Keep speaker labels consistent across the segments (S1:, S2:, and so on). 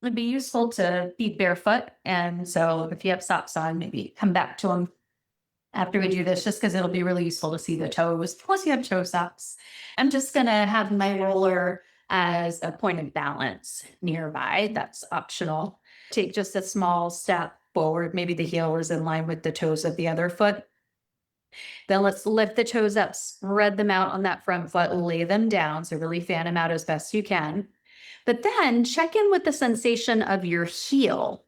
S1: It'd be useful to be barefoot. And so if you have socks on, maybe come back to them after we do this, just because it'll be really useful to see the toes. Plus, you have toe socks. I'm just going to have my roller as a point of balance nearby. That's optional. Take just a small step forward. Maybe the heel is in line with the toes of the other foot. Then let's lift the toes up, spread them out on that front foot, lay them down. So really fan them out as best you can. But then check in with the sensation of your heel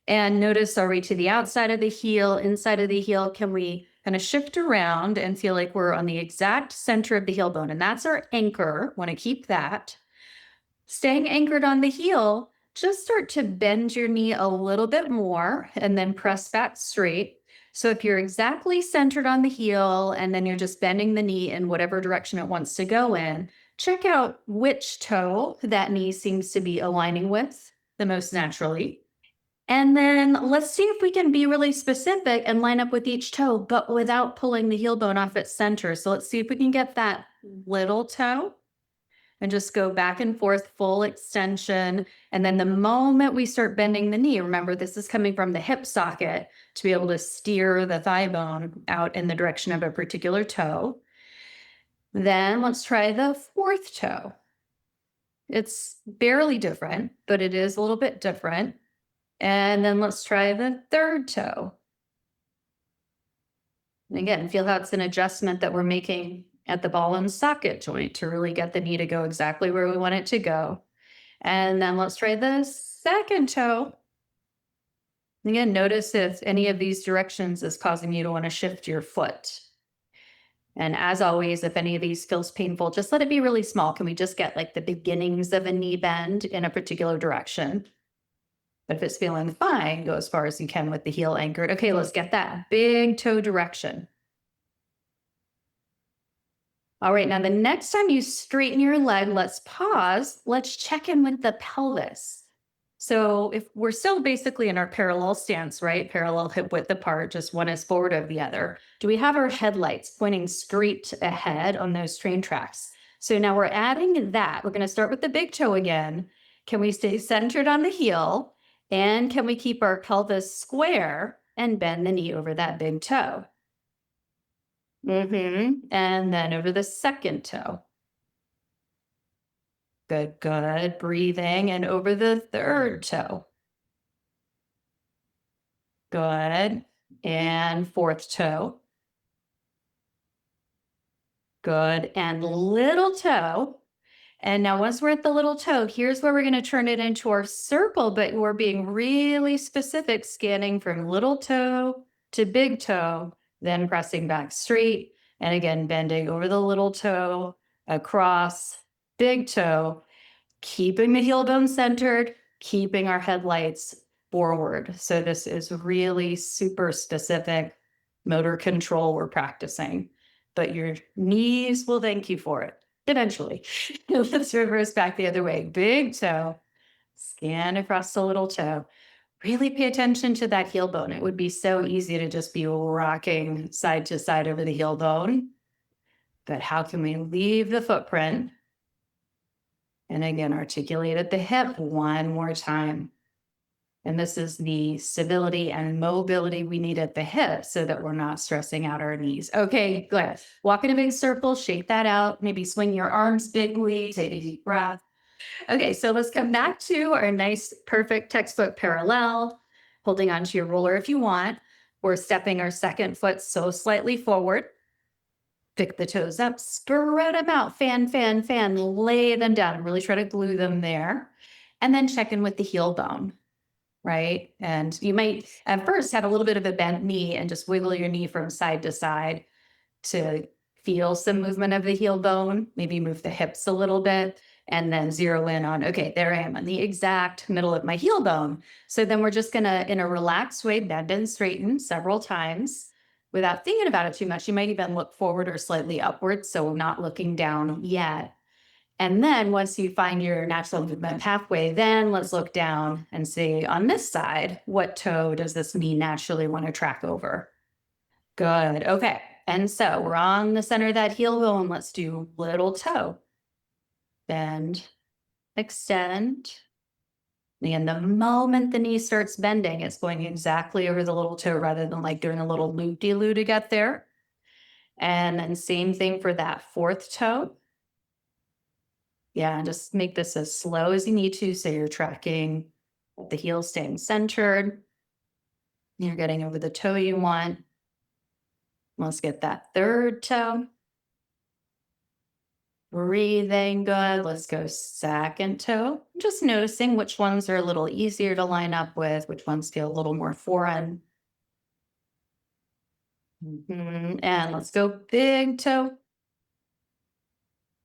S1: and notice, are we to the outside of the heel, inside of the heel? Can we kind of shift around and feel like we're on the exact center of the heel bone? And that's our anchor. Want to keep that. Staying anchored on the heel, just start to bend your knee a little bit more and then press back straight. So if you're exactly centered on the heel and then you're just bending the knee in whatever direction it wants to go in, check out which toe that knee seems to be aligning with the most naturally. And then let's see if we can be really specific and line up with each toe, but without pulling the heel bone off its center. So let's see if we can get that little toe and just go back and forth, full extension. And then the moment we start bending the knee, remember this is coming from the hip socket to be able to steer the thigh bone out in the direction of a particular toe. Then let's try the fourth toe. It's barely different, but it is a little bit different. And then let's try the third toe. And again, feel how it's an adjustment that we're making at the ball and socket joint to really get the knee to go exactly where we want it to go. And then let's try the second toe. Again, notice if any of these directions is causing you to want to shift your foot. And as always, if any of these feels painful, just let it be really small. Can we just get like the beginnings of a knee bend in a particular direction? But if it's feeling fine, go as far as you can with the heel anchored. Okay, let's get that big toe direction. All right, now the next time you straighten your leg, let's pause. Let's check in with the pelvis. So if we're still basically in our parallel stance, right? Parallel hip width apart, just one is forward of the other. Do we have our headlights pointing straight ahead on those train tracks? So now we're adding that. We're going to start with the big toe again. Can we stay centered on the heel? And can we keep our pelvis square and bend the knee over that big toe? And then over the second toe. Good, good. Breathing. And over the third toe. Good. And fourth toe. Good. And little toe. And now once we're at the little toe, here's where we're going to turn it into our circle, but we're being really specific, scanning from little toe to big toe, then pressing back straight. And again, bending over the little toe, across, big toe, keeping the heel bone centered, keeping our headlights forward. So this is really super specific motor control we're practicing, but your knees will thank you for it. Eventually. Let's reverse back the other way. Big toe, scan across the little toe. Really pay attention to that heel bone. It would be so easy to just be rocking side to side over the heel bone. But how can we leave the footprint? And again, articulate at the hip one more time. And this is the stability and mobility we need at the hip so that we're not stressing out our knees. Okay, good. Walk in a big circle, shake that out. Maybe swing your arms bigly, take a deep breath. Okay, so let's come back to our nice, perfect textbook parallel, holding onto your roller if you want. We're stepping our second foot so slightly forward. Pick the toes up, spread them out, fan, fan, fan, lay them down, and really try to glue them there. And then check in with the heel bone. Right? And you might at first have a little bit of a bent knee and just wiggle your knee from side to side to feel some movement of the heel bone. Maybe move the hips a little bit and then zero in on, okay, there I am on the exact middle of my heel bone. So then we're just going to, in a relaxed way, bend and straighten several times without thinking about it too much. You might even look forward or slightly upward, so not looking down yet. And then once you find your natural movement pathway, then let's look down and see on this side, what toe does this knee naturally want to track over? Good. Okay. And so we're on the center of that heel bone. Let's do little toe. Bend, extend, And the moment the knee starts bending, it's going exactly over the little toe rather than like doing a little loop-de-loo to get there. And then same thing for that fourth toe. Yeah, just make this as slow as you need to. So you're tracking the heel staying centered. You're getting over the toe you want. Let's get that third toe. Breathing good. Let's go second toe. Just noticing which ones are a little easier to line up with, which ones feel a little more foreign. And let's go big toe.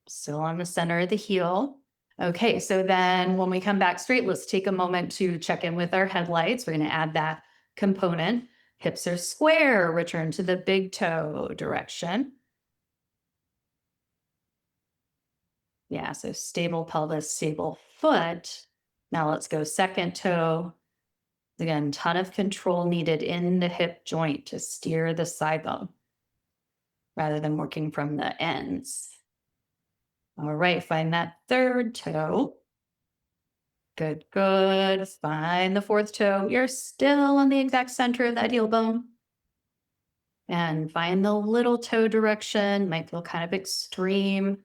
S1: Still on the center of the heel. Okay, so then when we come back straight, let's take a moment to check in with our headlights. We're going to add that component. Hips are square. Return to the big toe direction. Yeah, so stable pelvis, stable foot. Now let's go second toe. Again, ton of control needed in the hip joint to steer the side bone rather than working from the ends. All right, find that third toe. Good, good. Find the fourth toe. You're still on the exact center of that heel bone. And find the little toe direction. Might feel kind of extreme.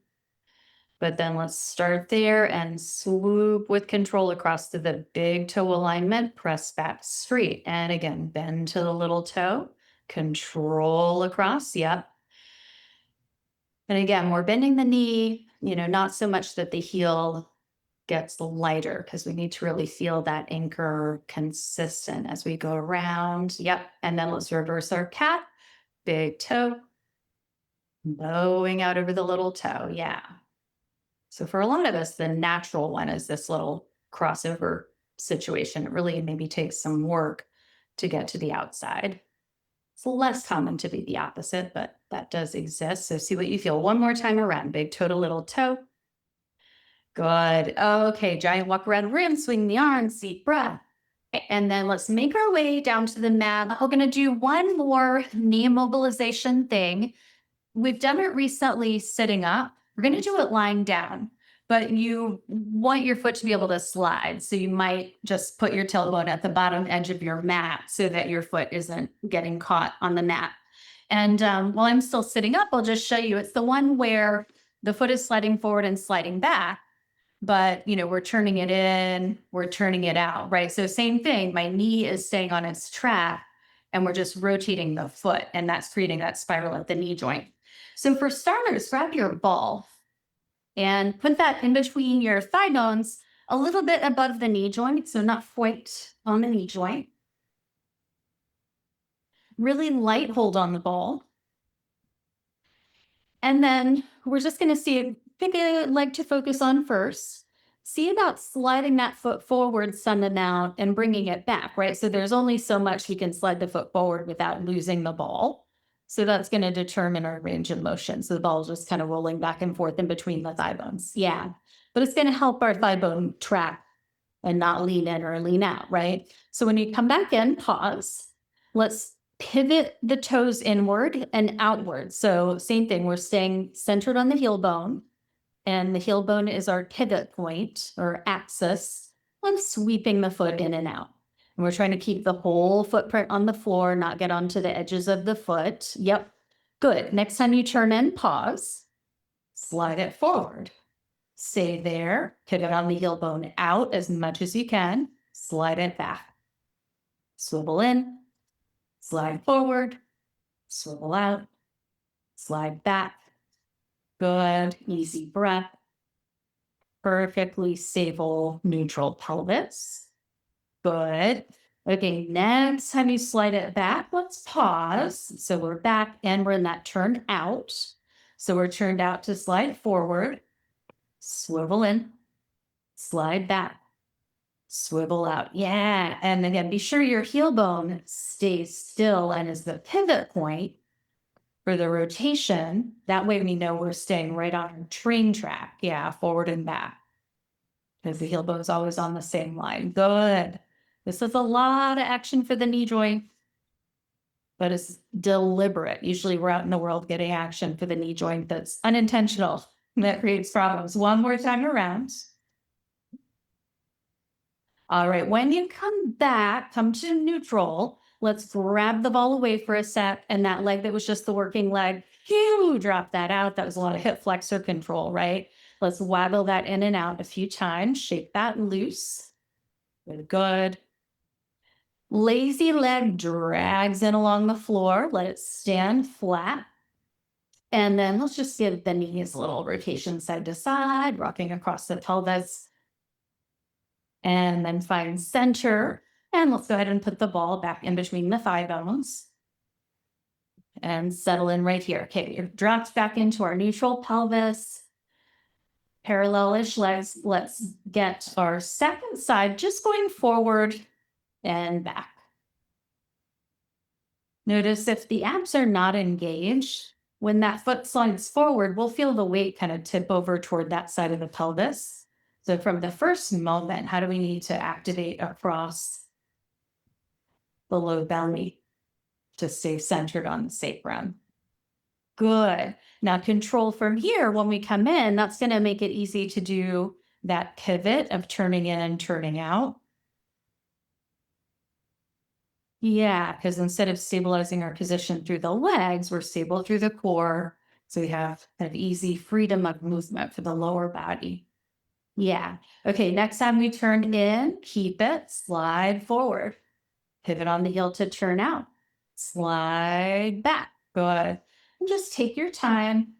S1: But then let's start there and swoop with control across to the big toe alignment. Press back straight. And again, bend to the little toe. Control across. Yep. And again, we're bending the knee, not so much that the heel gets lighter because we need to really feel that anchor consistent as we go around. Yep. And then let's reverse our cat. Big toe. Bowing out over the little toe. Yeah. So for a lot of us, the natural one is this little crossover situation. It really maybe takes some work to get to the outside. It's less common to be the opposite, but that does exist. So see what you feel. One more time around. Big toe to little toe. Good. Okay, giant walk around rim, swing the arms, deep breath. And then let's make our way down to the mat. We're going to do one more knee immobilization thing. We've done it recently sitting up. We're going to do it lying down, but you want your foot to be able to slide. So you might just put your tailbone at the bottom edge of your mat so that your foot isn't getting caught on the mat. And while I'm still sitting up, I'll just show you. It's the one where the foot is sliding forward and sliding back, but we're turning it in, we're turning it out, right? So same thing, my knee is staying on its track and we're just rotating the foot, and that's creating that spiral at the knee joint. So for starters, grab your ball and put that in between your thigh bones, a little bit above the knee joint, so not quite on the knee joint. Really light hold on the ball. And then we're just going to pick a leg to focus on first. See about sliding that foot forward, sending out, and bringing it back, right? So there's only so much you can slide the foot forward without losing the ball. So that's going to determine our range of motion. So the ball is just kind of rolling back and forth in between the thigh bones. Yeah. But it's going to help our thigh bone track and not lean in or lean out, right? So when you come back in, pause. Let's pivot the toes inward and outward. So same thing, we're staying centered on the heel bone, and the heel bone is our pivot point or axis. I'm sweeping the foot in and out. And we're trying to keep the whole footprint on the floor, not get onto the edges of the foot. Yep. Good. Next time you turn in, pause. Slide it forward. Stay there. Pivot on the heel bone out as much as you can. Slide it back. Swivel in. Slide forward. Swivel out. Slide back. Good. Easy breath. Perfectly stable, neutral pelvis. Good. Okay, next time you slide it back, let's pause. So we're back and we're in that turned out. So we're turned out to slide forward, swivel in, slide back, swivel out. Yeah. And again, be sure your heel bone stays still and is the pivot point for the rotation. That way we know we're staying right on our train track. Yeah, forward and back. Because the heel bone is always on the same line. Good. This is a lot of action for the knee joint, but it's deliberate. Usually we're out in the world getting action for the knee joint that's unintentional. That creates problems. One more time around. All right, when you come back, come to neutral, let's grab the ball away for a sec. And that leg that was just the working leg, you drop that out. That was a lot of hip flexor control, right? Let's waggle that in and out a few times. Shake that loose. Good. Lazy leg drags in along the floor. Let it stand flat. And then let's just give the knees a little rotation side to side, rocking across the pelvis. And then find center. And let's go ahead and put the ball back in between the thigh bones. And settle in right here. Okay, you're dropped back into our neutral pelvis. Parallel-ish legs. Let's get our second side just going forward and back. Notice if the abs are not engaged, when that foot slides forward, we'll feel the weight kind of tip over toward that side of the pelvis. So from the first moment, how do we need to activate across the low belly to stay centered on the sacrum? Good. Now control from here. When we come in, that's going to make it easy to do that pivot of turning in and turning out. Yeah, because instead of stabilizing our position through the legs, we're stable through the core. So we have kind of easy freedom of movement for the lower body. Yeah. Okay, next time we turn in, keep it, slide forward. Pivot on the heel to turn out. Slide back. Good. And just take your time,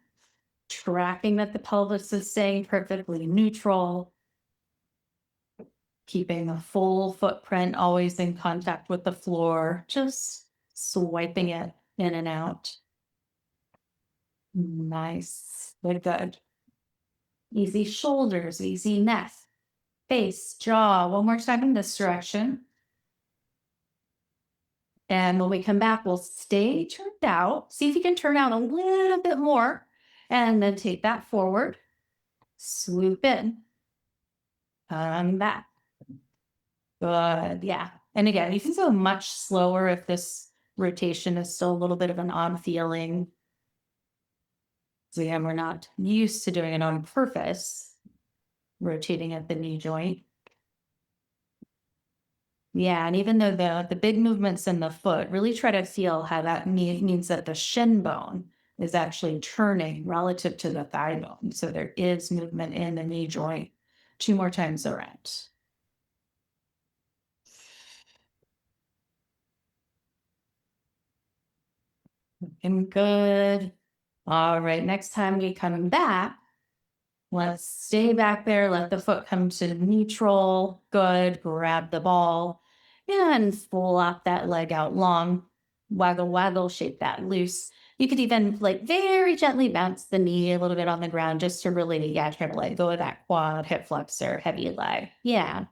S1: tracking that the pelvis is staying perfectly neutral. Keeping the full footprint always in contact with the floor, just swiping it in and out. Nice. Good, good. Easy shoulders, easy neck, face, jaw. One more time in this direction. And when we come back, we'll stay turned out. See if you can turn out a little bit more. And then take that forward. Swoop in. Come back. Good. Yeah. And again, you can go much slower if this rotation is still a little bit of an odd feeling. So again, we're not used to doing it on purpose, rotating at the knee joint. Yeah, and even though the big movements in the foot, really try to feel how that means that the shin bone is actually turning relative to the thigh bone. So there is movement in the knee joint. 2 more times around. Looking good. All right, next time we come back, let's stay back there. Let the foot come to neutral. Good. Grab the ball and flop that leg out long. Waggle, waggle, shake that loose. You could even like very gently bounce the knee a little bit on the ground just to really, try to let go of that quad, hip flexor, heavy leg. Yeah.